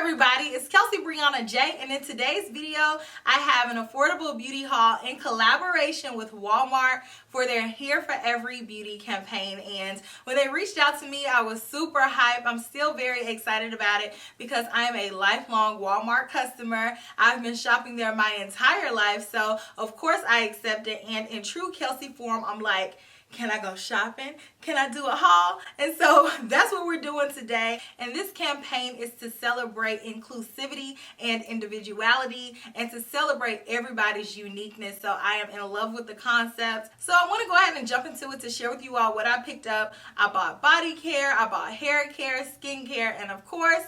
everybody, it's Kelsee Briana J, and in today's video I have an affordable beauty haul in collaboration with Walmart for their Here for Every Beauty campaign. And when they reached out to me, I was super hyped. I'm still very excited about it because I am a lifelong Walmart customer. I've been shopping there my entire life, so of course I accepted. And in true Kelsee form, I'm like, can I go shopping? Can I do a haul? And so that's what we're doing today. And this campaign is to celebrate inclusivity and individuality and to celebrate everybody's uniqueness. So I am in love with the concept. So I want to go ahead and jump into it to share with you all what I picked up. I bought body care, I bought hair care, skin care, and of course,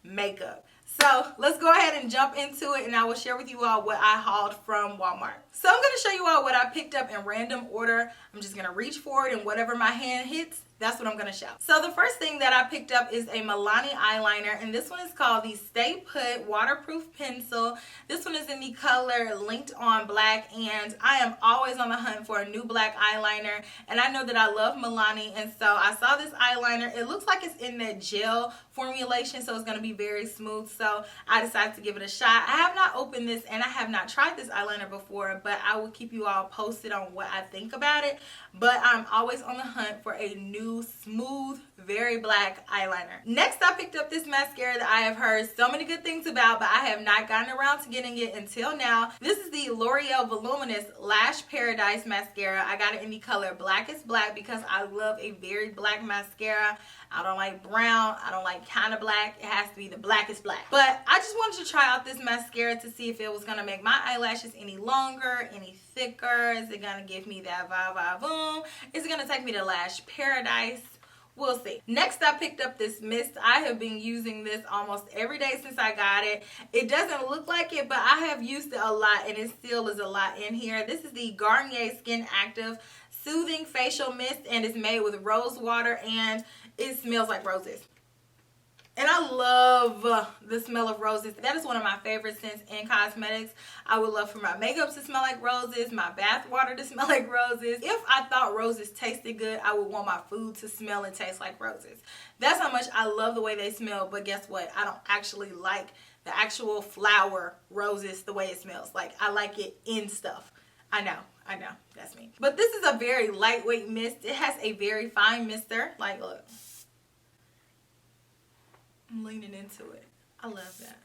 makeup. So let's go ahead and jump into it, and I will share with you all what I hauled from Walmart. So I'm going to show you all what I picked up in random order. I'm just going to reach for it, and whatever my hand hits, that's what I'm going to shout. So the first thing that I picked up is a Milani eyeliner, and this one is called the Stay Put Waterproof Pencil. This one is in the color Linked on Black, and I am always on the hunt for a new black eyeliner, and I know that I love Milani, and so I saw this eyeliner. It looks like it's in that gel formulation, so it's going to be very smooth, so I decided to give it a shot. I have not opened this, and I have not tried this eyeliner before, but I will keep you all posted on what I think about it. But I'm always on the hunt for a new smooth, very black eyeliner. Next, I picked up this mascara that I have heard so many good things about, but I have not gotten around to getting it until now. This is the L'Oreal Voluminous Lash Paradise mascara. I got it in the color Black is Black because I love a very black mascara. I don't like brown. I don't like kind of black. It has to be the blackest black. But I just wanted to try out this mascara to see if it was going to make my eyelashes any longer, any thicker. Is it going to give me that va-va-voom? Is it going to take me to Lash Paradise? We'll see. Next, I picked up this mist. I have been using this almost every day since I got it. It doesn't look like it, but I have used it a lot, and it still is a lot in here. This is the Garnier Skin Active Soothing Facial Mist, and it's made with rose water, and it smells like roses. And I love the smell of roses. That is one of my favorite scents in cosmetics. I would love for my makeup to smell like roses, my bath water to smell like roses. If I thought roses tasted good, I would want my food to smell and taste like roses. That's how much I love the way they smell. But guess what? I don't actually like the actual flower roses the way it smells. Like, I like it in stuff. I know, that's me. But this is a very lightweight mist. It has a very fine mister. Like, look. I'm leaning into it. I love that.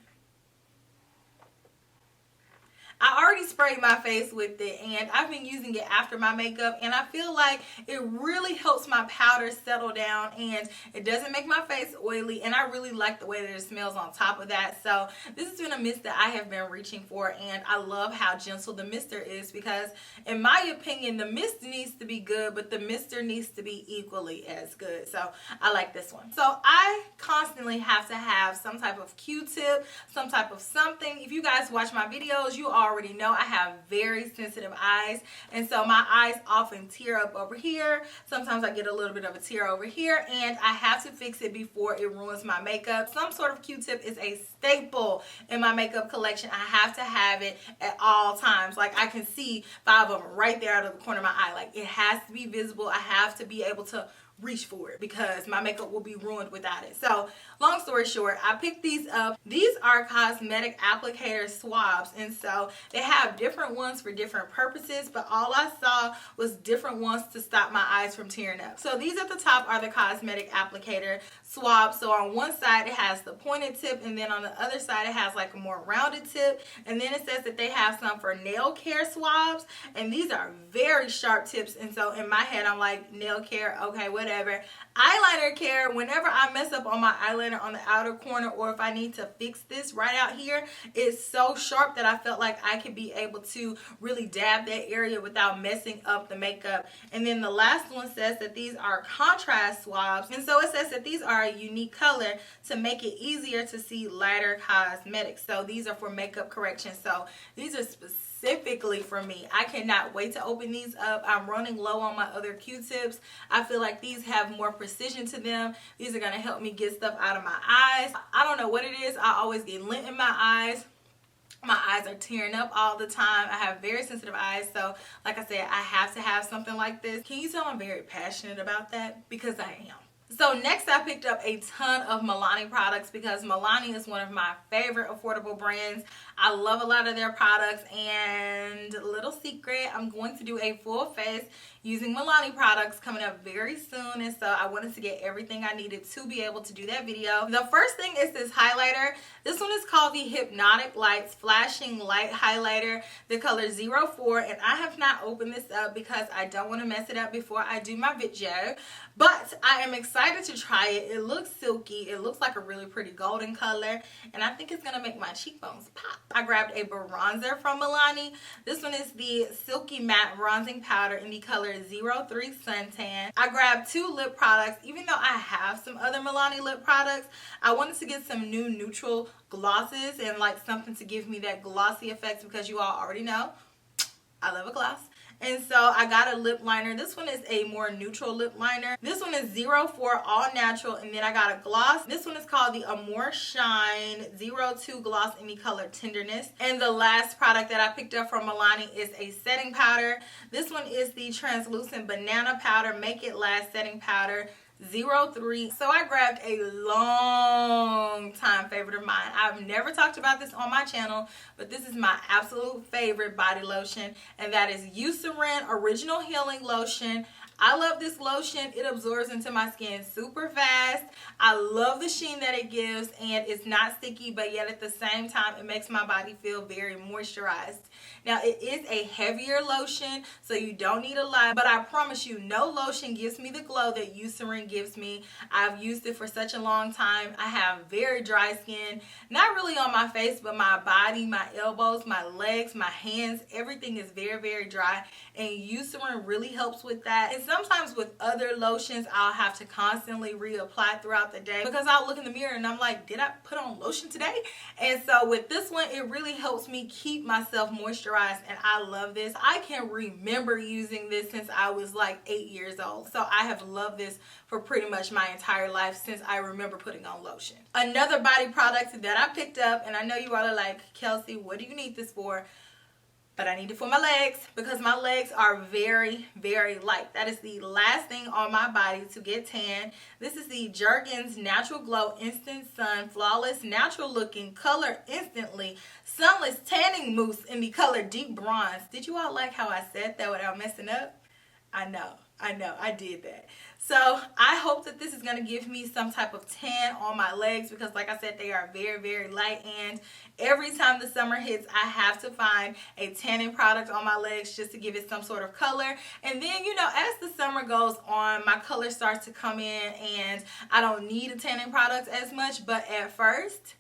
I already sprayed my face with it, and I've been using it after my makeup, and I feel like it really helps my powder settle down, and it doesn't make my face oily, and I really like the way that it smells on top of that. So this has been a mist that I have been reaching for, and I love how gentle the mister is because, in my opinion, the mist needs to be good, but the mister needs to be equally as good. So I like this one. So I constantly have to have some type of Q-tip, some type of something. If you guys watch my videos, you already know I have very sensitive eyes, and so my eyes often tear up over here. Sometimes I get a little bit of a tear over here, and I have to fix it before it ruins my makeup. Some sort of Q-tip is a staple in my makeup collection. I have to have it at all times. Like, I can see 5 of them right there out of the corner of my eye. Like, it has to be visible. I have to be able to reach for it because my makeup will be ruined without it. So long story short, I picked these up. These are cosmetic applicator swabs, and so they have different ones for different purposes, but all I saw was different ones to stop my eyes from tearing up. So these at the top are the cosmetic applicator swabs. So on one side it has the pointed tip, and then on the other side it has like a more rounded tip, and then it says that they have some for nail care swabs, and these are very sharp tips. And so in my head I'm like, nail care, okay, whatever. Eyeliner care, whenever I mess up on my eyeliner on the outer corner, or if I need to fix this right out here, it's so sharp that I felt like I could be able to really dab that area without messing up the makeup. And then the last one says that these are contrast swabs, and so it says that these are a unique color to make it easier to see lighter cosmetics. So these are for makeup correction. So these are specifically for me. I cannot wait to open these up. I'm running low on my other Q-tips. I feel like these have more precision to them. These are going to help me get stuff out of my eyes. I don't know what it is. I always get lint in my eyes. My eyes are tearing up all the time. I have very sensitive eyes, so like I said, I have to have something like this. Can you tell I'm very passionate about that? Because I am. So next I picked up a ton of Milani products because Milani is one of my favorite affordable brands. I love a lot of their products, and little secret, I'm going to do a full face using Milani products coming up very soon, and so I wanted to get everything I needed to be able to do that video. The first thing is this highlighter. This one is called the Hypnotic Lights Flashing Light Highlighter, the color 04, and I have not opened this up because I don't want to mess it up before I do my video, but I am excited to try it. It looks silky. It looks like a really pretty golden color, and I think it's going to make my cheekbones pop. I grabbed a bronzer from Milani. This one is the Silky Matte Bronzing Powder in the color 03 Suntan. I grabbed 2 lip products. Even though I have some other Milani lip products, I wanted to get some new neutral glosses and like something to give me that glossy effect because you all already know I love a gloss. And so I got a lip liner. This one is a more neutral lip liner. This one is 04 all natural, and then I got a gloss. This one is called the Amore Shine 02 gloss in the color Tenderness. And the last product that I picked up from Milani is a setting powder. This one is the Translucent Banana Powder Make It Last Setting Powder 03. So I grabbed a long time favorite of mine. I've never talked about this on my channel, but this is my absolute favorite body lotion, and that is Eucerin Original Healing Lotion. I love this lotion. It absorbs into my skin super fast. I love the sheen that it gives, and it's not sticky, but yet at the same time it makes my body feel very moisturized. Now it is a heavier lotion, so you don't need a lot, but I promise you no lotion gives me the glow that Eucerin gives me. I've used it for such a long time. I have very dry skin, not really on my face, but my body, my elbows, my legs, my hands, everything is very, very dry, and Eucerin really helps with that. And sometimes with other lotions, I'll have to constantly reapply throughout the day because I'll look in the mirror and I'm like, did I put on lotion today? And so with this one, it really helps me keep myself moisturized, and I love this. I can remember using this since I was like 8 years old. So I have loved this for pretty much my entire life since I remember putting on lotion. Another body product that I picked up, and I know you all are like, Kelsey, what do you need this for? But I need it for my legs because my legs are very, very light. That is the last thing on my body to get tan. This is the Jergens Natural Glow Instant Sun Flawless Natural Looking Color Instantly Sunless Tanning Mousse in the color Deep Bronze. Did you all like how I said that without messing up? I know, I did that. So I hope that this is going to give me some type of tan on my legs because like I said, they are very, very light, and every time the summer hits, I have to find a tanning product on my legs just to give it some sort of color. And then, you know, as the summer goes on, my color starts to come in and I don't need a tanning product as much, but at first,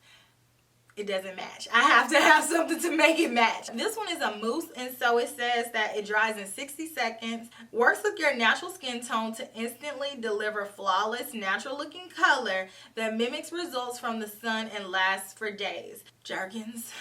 it doesn't match. I have to have something to make it match. This one is a mousse, and so it says that it dries in 60 seconds, works with your natural skin tone to instantly deliver flawless, natural looking color that mimics results from the sun and lasts for days. Jergens,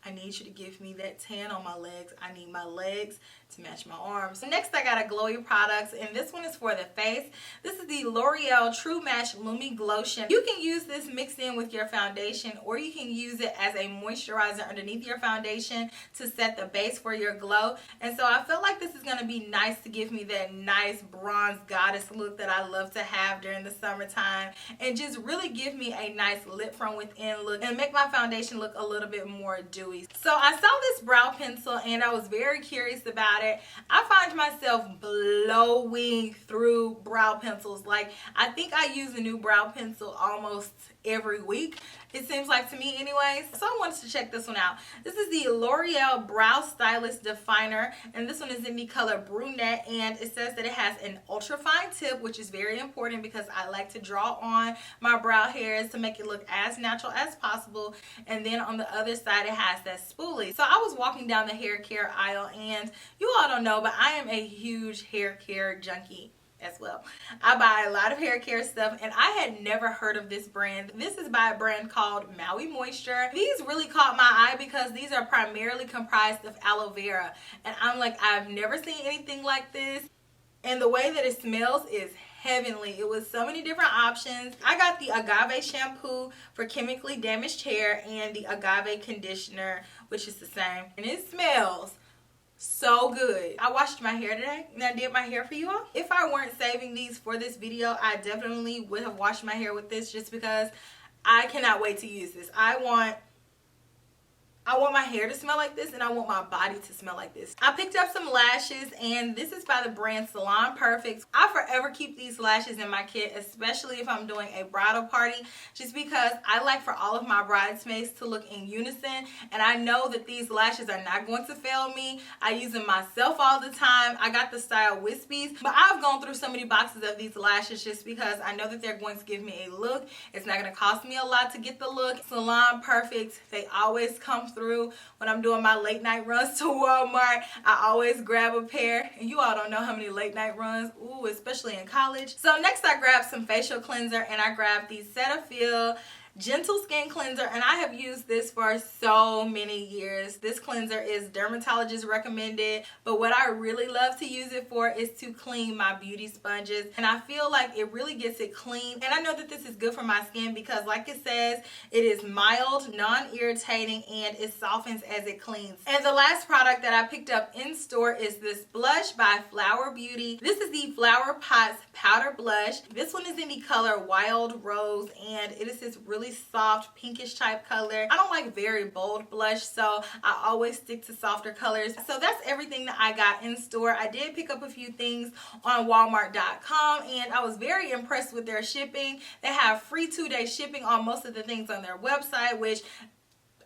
I need you to give me that tan on my legs. I need my legs to match my arms. Next, I got a glowy products, and this one is for the face. This is the L'Oreal True Match Lumi Glotion. You can use this mixed in with your foundation, or you can use it as a moisturizer underneath your foundation to set the base for your glow. And so I feel like this is going to be nice to give me that nice bronze goddess look that I love to have during the summertime, and just really give me a nice lit from within look and make my foundation look a little bit more dewy. So I saw this brow pencil and I was very curious about it. I find myself blowing through brow pencils. Like, I think I use a new brow pencil almost every week, it seems like to me anyways. So I wanted to check this one out. This is the L'Oreal Brow Stylist Definer, and this one is in the color Brunette, and it says that it has an ultra fine tip, which is very important because I like to draw on my brow hairs to make it look as natural as possible. And then on the other side it has that spoolie. So I was walking down the hair care aisle, and you all don't know, but I am a huge hair care junkie as well. I buy a lot of hair care stuff, and I had never heard of this brand. This is by a brand called Maui Moisture. These really caught my eye because these are primarily comprised of aloe vera, and I'm like, I've never seen anything like this. And the way that it smells is heavenly. It was so many different options. I got the agave shampoo for chemically damaged hair and the agave conditioner, which is the same, and it smells So good. I washed my hair today and I did my hair for you all. If I weren't saving these for this video, I definitely would have washed my hair with this just because I cannot wait to use this. I want my hair to smell like this and I want my body to smell like this. I picked up some lashes and this is by the brand Salon Perfect. I forever keep these lashes in my kit, especially if I'm doing a bridal party, just because I like for all of my bridesmaids to look in unison, and I know that these lashes are not going to fail me. I use them myself all the time. I got the style Wispies, but I've gone through so many boxes of these lashes just because I know that they're going to give me a look. It's not going to cost me a lot to get the look. Salon Perfect, they always come through. When I'm doing my late night runs to Walmart, I always grab a pair, and you all don't know how many late night runs, ooh, especially in college. So next I grabbed some facial cleanser, and I grabbed the Cetaphil Gentle Skin Cleanser, and I have used this for so many years. This cleanser is dermatologist recommended, but what I really love to use it for is to clean my beauty sponges, and I feel like it really gets it clean. And I know that this is good for my skin because, like it says, it is mild, non-irritating, and it softens as it cleans. And the last product that I picked up in store is this blush by Flower Beauty. This is the Flower Pots Powder Blush. This one is in the color Wild Rose, and it is this really soft pinkish type color. I don't like very bold blush, so I always stick to softer colors. So that's everything that I got in store. I did pick up a few things on Walmart.com, and I was very impressed with their shipping. They have free 2-day shipping on most of the things on their website, which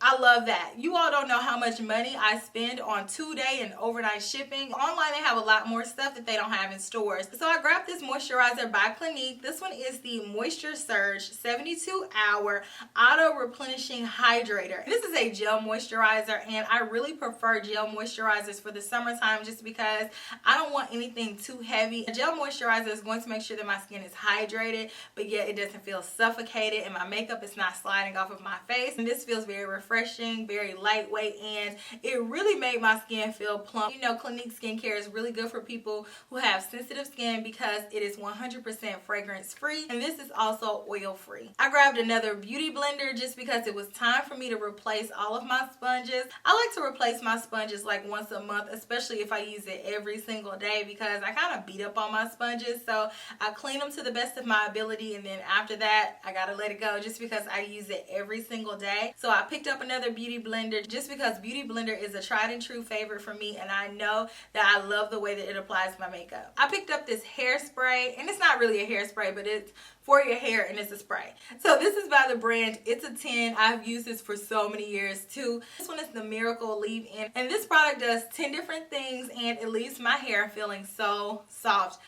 I love that. You all don't know how much money I spend on 2-day and overnight shipping. Online, they have a lot more stuff that they don't have in stores. So I grabbed this moisturizer by Clinique. This one is the Moisture Surge 72-hour auto replenishing hydrator. This is a gel moisturizer, and I really prefer gel moisturizers for the summertime just because I don't want anything too heavy. A gel moisturizer is going to make sure that my skin is hydrated, but yet it doesn't feel suffocated, and my makeup is not sliding off of my face. And this feels very refreshing, very lightweight, and it really made my skin feel plump. You know, Clinique skincare is really good for people who have sensitive skin because it is 100% fragrance free, and this is also oil free. I grabbed another beauty blender just because it was time for me to replace all of my sponges. I like to replace my sponges like once a month, especially if I use it every single day, because I kind of beat up on my sponges. So I clean them to the best of my ability, and then after that I gotta let it go just because I use it every single day. So I picked up another beauty blender just because beauty blender is a tried and true favorite for me, and I know that I love the way that it applies my makeup. I picked up this hairspray, and it's not really a hairspray, but it's for your hair and it's a spray. So this is by the brand It's a 10. I've used this for so many years too. This one is the Miracle Leave-In, and this product does 10 different things, and it leaves my hair feeling so soft.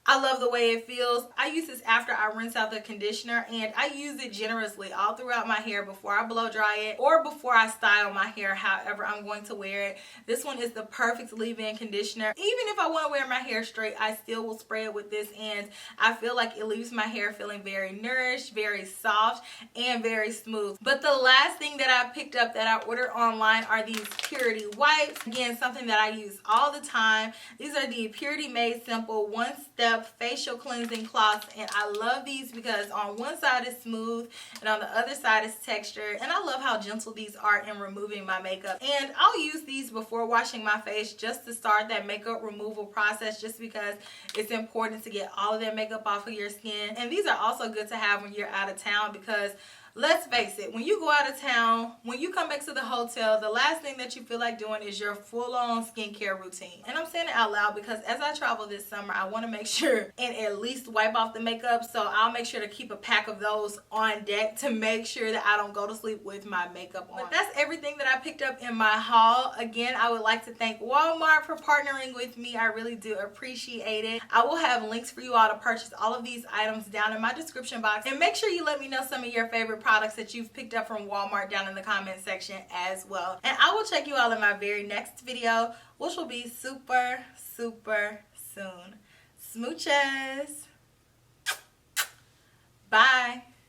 I love the way it feels. I use this after I rinse out the conditioner, and I use it generously all throughout my hair before I blow dry it or before I style my hair, however I'm going to wear it. This one is the perfect leave-in conditioner. Even if I want to wear my hair straight, I still will spray it with this, and I feel like it leaves my hair feeling very nourished, very soft, and very smooth. But the last thing that I picked up that I ordered online are these Purity wipes. Again, something that I use all the time. These are the Purity Made Simple one-step facial cleansing cloths, and I love these because on one side is smooth and on the other side is textured, and I love how gentle these are in removing my makeup. And I'll use these before washing my face just to start that makeup removal process, just because it's important to get all of that makeup off of your skin. And these are also good to have when you're out of town, because let's face it, when you go out of town, when you come back to the hotel, the last thing that you feel like doing is your full-on skincare routine. And I'm saying it out loud because as I travel this summer, I want to make sure and at least wipe off the makeup. So I'll make sure to keep a pack of those on deck to make sure that I don't go to sleep with my makeup on. But that's everything that I picked up in my haul. Again, I would like to thank Walmart for partnering with me. I really do appreciate it. I will have links for you all to purchase all of these items down in my description box. And make sure you let me know some of your favorite products that you've picked up from Walmart down in the comment section as well. And I will check you all in my very next video, which will be super soon. Smooches. Bye.